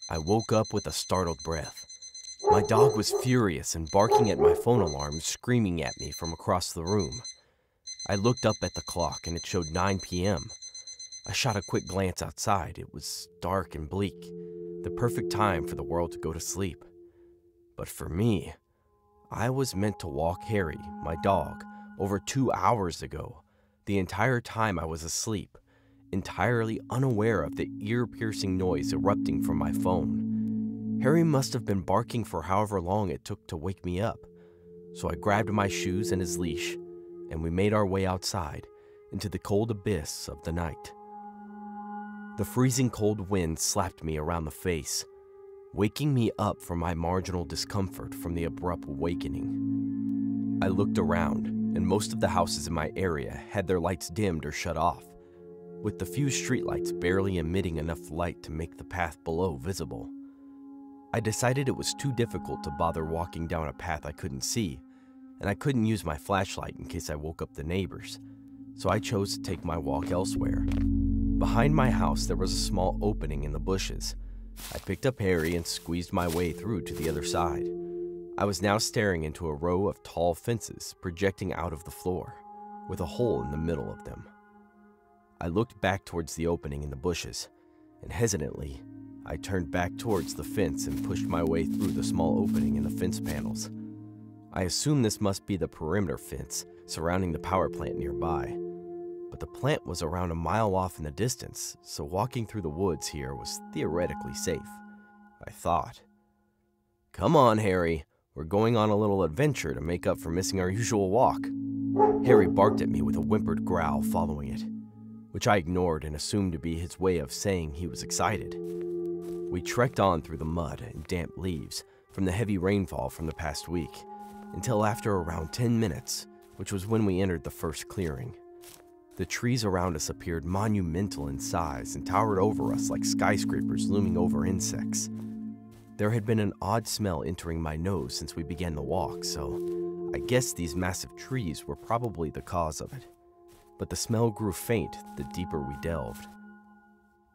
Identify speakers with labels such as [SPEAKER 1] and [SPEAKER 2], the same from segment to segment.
[SPEAKER 1] I woke up with a startled breath. My dog was furious and barking at my phone alarm, screaming at me from across the room. I looked up at the clock and it showed 9 p.m. I shot a quick glance outside. It was dark and bleak, the perfect time for the world to go to sleep. But for me, I was meant to walk Harry, my dog, over 2 hours ago, the entire time I was asleep, entirely unaware of the ear-piercing noise erupting from my phone. Harry must have been barking for however long it took to wake me up, so I grabbed my shoes and his leash, and we made our way outside into the cold abyss of the night. The freezing cold wind slapped me around the face, waking me up from my marginal discomfort from the abrupt awakening. I looked around, and most of the houses in my area had their lights dimmed or shut off, with the few streetlights barely emitting enough light to make the path below visible. I decided it was too difficult to bother walking down a path I couldn't see, and I couldn't use my flashlight in case I woke up the neighbors, so I chose to take my walk elsewhere. Behind my house there was a small opening in the bushes. I picked up Harry and squeezed my way through to the other side. I was now staring into a row of tall fences projecting out of the floor, with a hole in the middle of them. I looked back towards the opening in the bushes, and hesitantly, I turned back towards the fence and pushed my way through the small opening in the fence panels. I assumed this must be the perimeter fence surrounding the power plant nearby, but the plant was around a mile off in the distance, so walking through the woods here was theoretically safe, I thought. "Come on, Harry, we're going on a little adventure to make up for missing our usual walk." Harry barked at me with a whimpered growl following it, which I ignored and assumed to be his way of saying he was excited. We trekked on through the mud and damp leaves from the heavy rainfall from the past week, until after around 10 minutes, which was when we entered the first clearing. The trees around us appeared monumental in size and towered over us like skyscrapers looming over insects. There had been an odd smell entering my nose since we began the walk, so I guess these massive trees were probably the cause of it. But the smell grew faint the deeper we delved.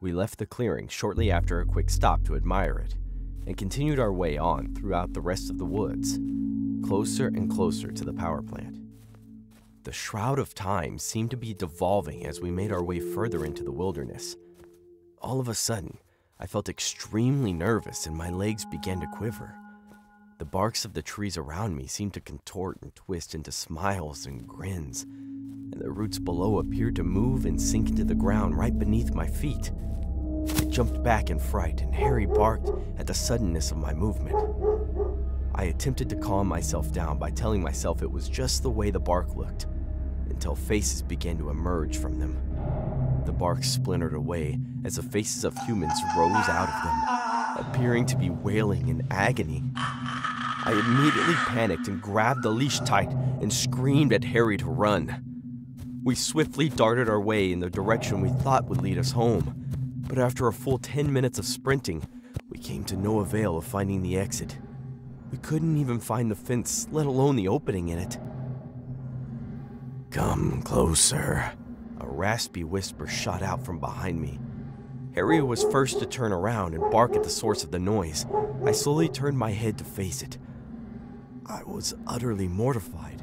[SPEAKER 1] We left the clearing shortly after a quick stop to admire it, and continued our way on throughout the rest of the woods, closer and closer to the power plant. The shroud of time seemed to be devolving as we made our way further into the wilderness. All of a sudden, I felt extremely nervous and my legs began to quiver. The barks of the trees around me seemed to contort and twist into smiles and grins, and the roots below appeared to move and sink into the ground right beneath my feet. I jumped back in fright, and Harry barked at the suddenness of my movement. I attempted to calm myself down by telling myself it was just the way the bark looked, until faces began to emerge from them. The bark splintered away as the faces of humans rose out of them, appearing to be wailing in agony. I immediately panicked and grabbed the leash tight and screamed at Harry to run. We swiftly darted our way in the direction we thought would lead us home, but after a full 10 minutes of sprinting, we came to no avail of finding the exit. We couldn't even find the fence, let alone the opening in it. "Come closer," a raspy whisper shot out from behind me. Harry was first to turn around and bark at the source of the noise. I slowly turned my head to face it. I was utterly mortified.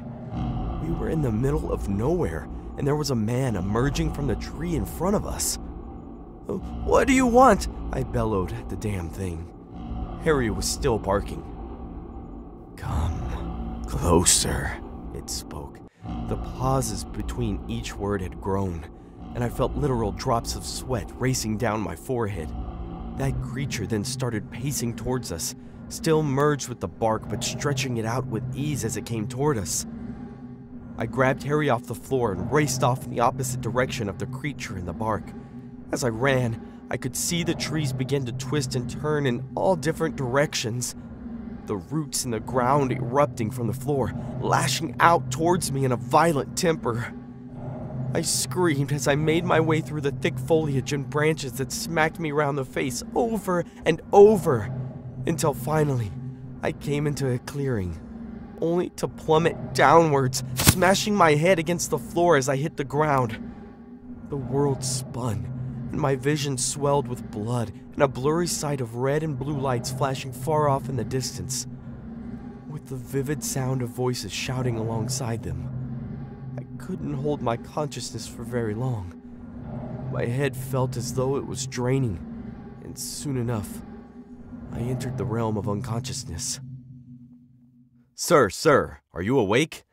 [SPEAKER 1] We were in the middle of nowhere, and there was a man emerging from the tree in front of us. "What do you want?" I bellowed at the damn thing. Harry was still barking. "Come closer," it spoke. The pauses between each word had grown, and I felt literal drops of sweat racing down my forehead. That creature then started pacing towards us, still merged with the bark but stretching it out with ease as it came toward us. I grabbed Harry off the floor and raced off in the opposite direction of the creature and the bark. As I ran, I could see the trees begin to twist and turn in all different directions, the roots in the ground erupting from the floor, lashing out towards me in a violent temper. I screamed as I made my way through the thick foliage and branches that smacked me around the face over and over, until finally I came into a clearing, only to plummet downwards, smashing my head against the floor as I hit the ground. The world spun, and my vision swelled with blood and a blurry sight of red and blue lights flashing far off in the distance, with the vivid sound of voices shouting alongside them. I couldn't hold my consciousness for very long. My head felt as though it was draining, and soon enough, I entered the realm of unconsciousness. Sir, are you awake?"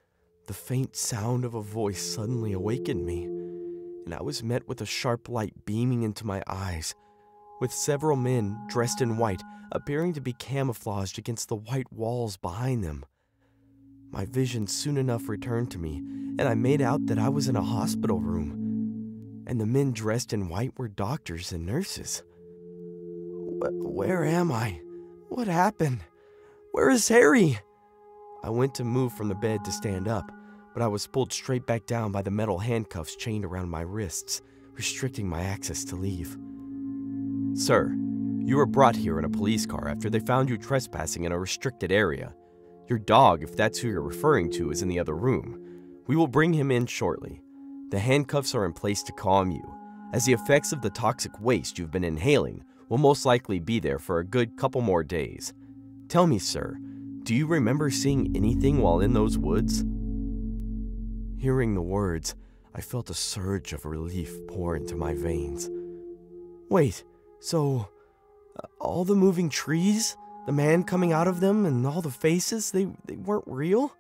[SPEAKER 1] The faint sound of a voice suddenly awakened me, and I was met with a sharp light beaming into my eyes, with several men dressed in white appearing to be camouflaged against the white walls behind them. My vision soon enough returned to me, and I made out that I was in a hospital room, and the men dressed in white were doctors and nurses. Where am I? What happened? Where is Harry? I went to move from the bed to stand up, but I was pulled straight back down by the metal handcuffs chained around my wrists, restricting my access to leave. "Sir, you were brought here in a police car after they found you trespassing in a restricted area. Your dog, if that's who you're referring to, is in the other room. We will bring him in shortly. The handcuffs are in place to calm you, as the effects of the toxic waste you've been inhaling will most likely be there for a good couple more days. Tell me, sir, do you remember seeing anything while in those woods?" Hearing the words, I felt a surge of relief pour into my veins. Wait, so all the moving trees, the man coming out of them, and all the faces, they weren't real?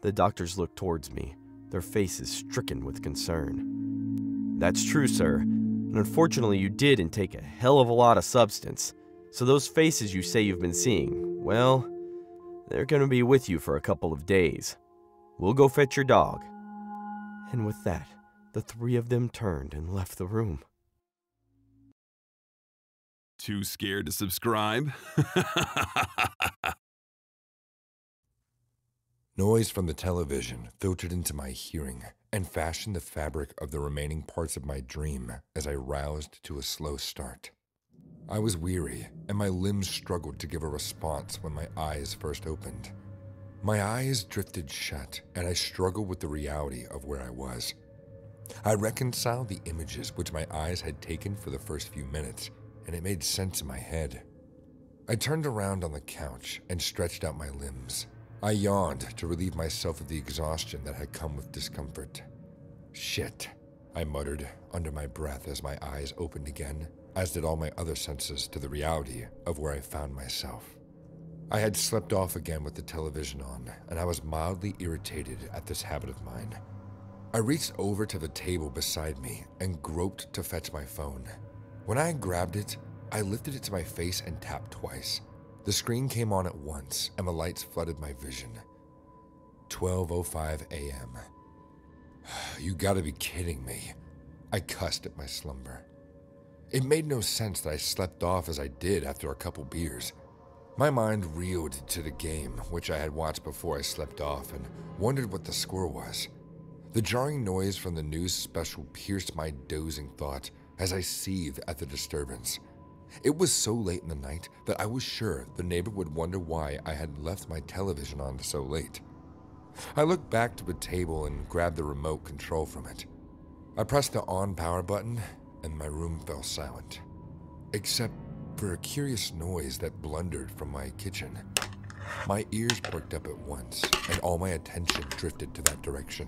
[SPEAKER 1] The doctors looked towards me, their faces stricken with concern. "That's true, sir, and unfortunately you did intake a hell of a lot of substance, so those faces you say you've been seeing, well, they're going to be with you for a couple of days. We'll go fetch your dog." And with that, the three of them turned and left the room.
[SPEAKER 2] Too scared to subscribe?
[SPEAKER 3] Noise from the television filtered into my hearing and fashioned the fabric of the remaining parts of my dream as I roused to a slow start. I was weary, and my limbs struggled to give a response when my eyes first opened. My eyes drifted shut, and I struggled with the reality of where I was. I reconciled the images which my eyes had taken for the first few minutes, and it made sense in my head. I turned around on the couch and stretched out my limbs. I yawned to relieve myself of the exhaustion that had come with discomfort. "Shit," I muttered under my breath as my eyes opened again, as did all my other senses to the reality of where I found myself. I had slept off again with the television on, and I was mildly irritated at this habit of mine. I reached over to the table beside me and groped to fetch my phone. When I grabbed it, I lifted it to my face and tapped twice. The screen came on at once, and the lights flooded my vision. 12:05 a.m. You gotta be kidding me. I cussed at my slumber. It made no sense that I slept off as I did after a couple beers. My mind reeled to the game, which I had watched before I slept off, and wondered what the score was. The jarring noise from the news special pierced my dozing thought as I seethed at the disturbance. It was so late in the night that I was sure the neighbor would wonder why I had left my television on so late. I looked back to the table and grabbed the remote control from it. I pressed the on power button, and my room fell silent, except for a curious noise that blundered from my kitchen. My ears perked up at once, and all my attention drifted to that direction.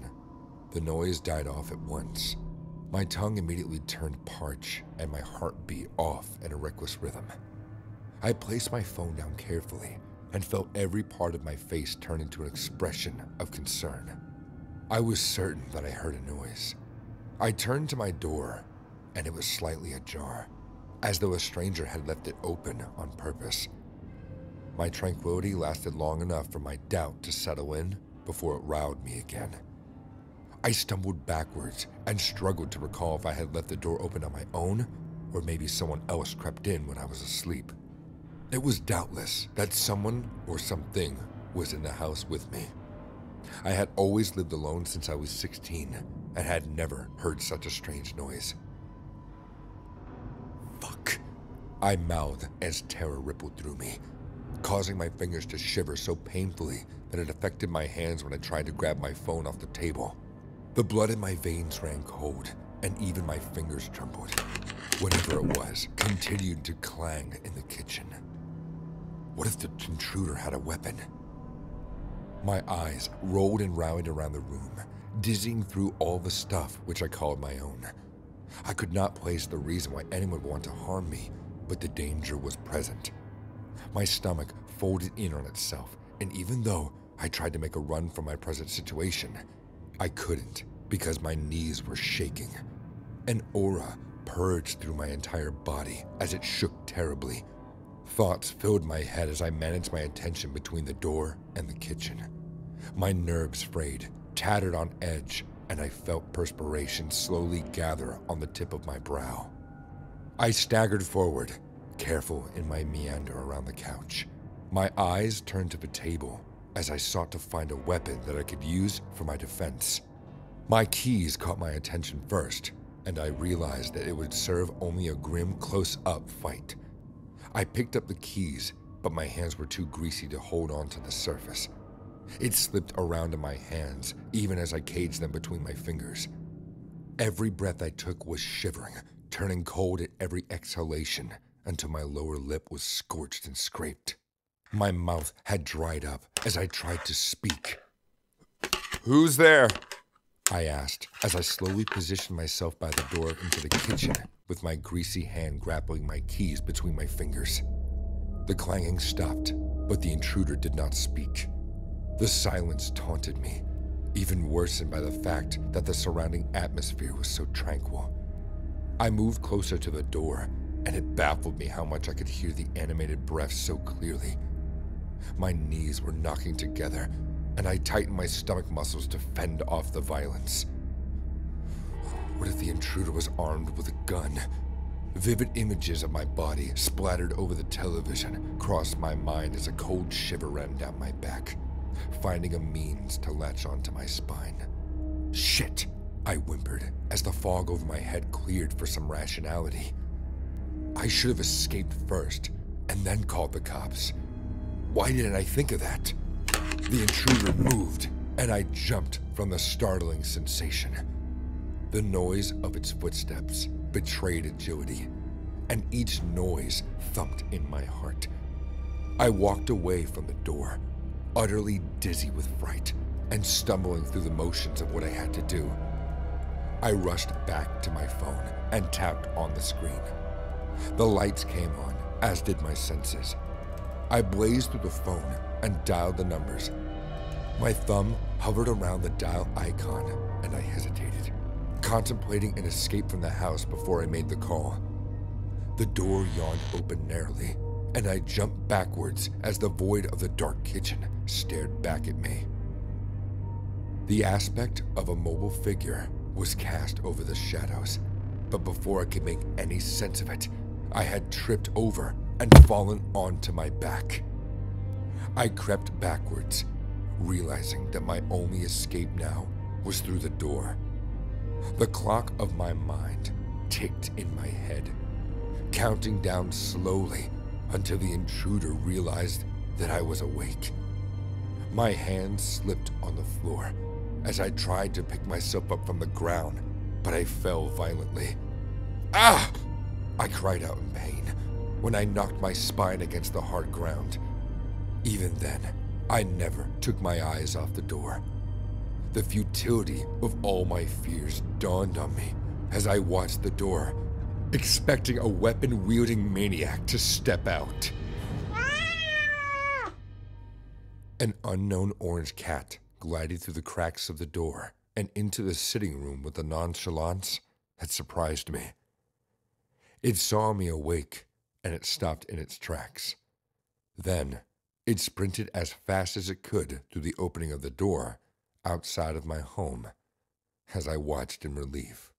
[SPEAKER 3] The noise died off at once. My tongue immediately turned parched, and my heart beat off in a reckless rhythm. I placed my phone down carefully and felt every part of my face turn into an expression of concern. I was certain that I heard a noise. I turned to my door, and it was slightly ajar, as though a stranger had left it open on purpose. My tranquility lasted long enough for my doubt to settle in before it riled me again. I stumbled backwards and struggled to recall if I had left the door open on my own, or maybe someone else crept in when I was asleep. It was doubtless that someone or something was in the house with me. I had always lived alone since I was 16 and had never heard such a strange noise. "Fuck," I mouthed as terror rippled through me, causing my fingers to shiver so painfully that it affected my hands when I tried to grab my phone off the table. The blood in my veins ran cold, and even my fingers trembled. Whatever it was continued to clang in the kitchen. What if the intruder had a weapon? My eyes rolled and rounded around the room, dizzying through all the stuff which I called my own. I could not place the reason why anyone would want to harm me, but the danger was present. My stomach folded in on itself, and even though I tried to make a run from my present situation, I couldn't because my knees were shaking. An aura purged through my entire body as it shook terribly. Thoughts filled my head as I managed my attention between the door and the kitchen. My nerves frayed, tattered on edge, and I felt perspiration slowly gather on the tip of my brow. I staggered forward, careful in my meander around the couch. My eyes turned to the table as I sought to find a weapon that I could use for my defense. My keys caught my attention first, and I realized that it would serve only a grim close-up fight. I picked up the keys, but my hands were too greasy to hold on to the surface. It slipped around in my hands, even as I caged them between my fingers. Every breath I took was shivering, turning cold at every exhalation until my lower lip was scorched and scraped. My mouth had dried up as I tried to speak. "Who's there?" I asked as I slowly positioned myself by the door into the kitchen with my greasy hand grappling my keys between my fingers. The clanging stopped, but the intruder did not speak. The silence taunted me, even worsened by the fact that the surrounding atmosphere was so tranquil. I moved closer to the door, and it baffled me how much I could hear the animated breath so clearly. My knees were knocking together, and I tightened my stomach muscles to fend off the violence. What if the intruder was armed with a gun? Vivid images of my body splattered over the television crossed my mind as a cold shiver ran down my back, finding a means to latch onto my spine. "Shit," I whimpered as the fog over my head cleared for some rationality. I should have escaped first and then called the cops. Why didn't I think of that? The intruder moved, and I jumped from the startling sensation. The noise of its footsteps betrayed agility, and each noise thumped in my heart. I walked away from the door, utterly dizzy with fright and stumbling through the motions of what I had to do. I rushed back to my phone and tapped on the screen. The lights came on, as did my senses. I blazed through the phone and dialed the numbers. My thumb hovered around the dial icon, and I hesitated, contemplating an escape from the house before I made the call. The door yawned open narrowly, and I jumped backwards as the void of the dark kitchen stared back at me. The aspect of a mobile figure was cast over the shadows, but before I could make any sense of it, I had tripped over and fallen onto my back. I crept backwards, realizing that my only escape now was through the door. The clock of my mind ticked in my head, counting down slowly until the intruder realized that I was awake. My hands slipped on the floor as I tried to pick myself up from the ground, but I fell violently. "Ah!" I cried out in pain when I knocked my spine against the hard ground. Even then, I never took my eyes off the door. The futility of all my fears dawned on me as I watched the door, expecting a weapon-wielding maniac to step out. An unknown orange cat glided through the cracks of the door and into the sitting room with a nonchalance that surprised me. It saw me awake, and it stopped in its tracks. Then, it sprinted as fast as it could through the opening of the door outside of my home as I watched in relief.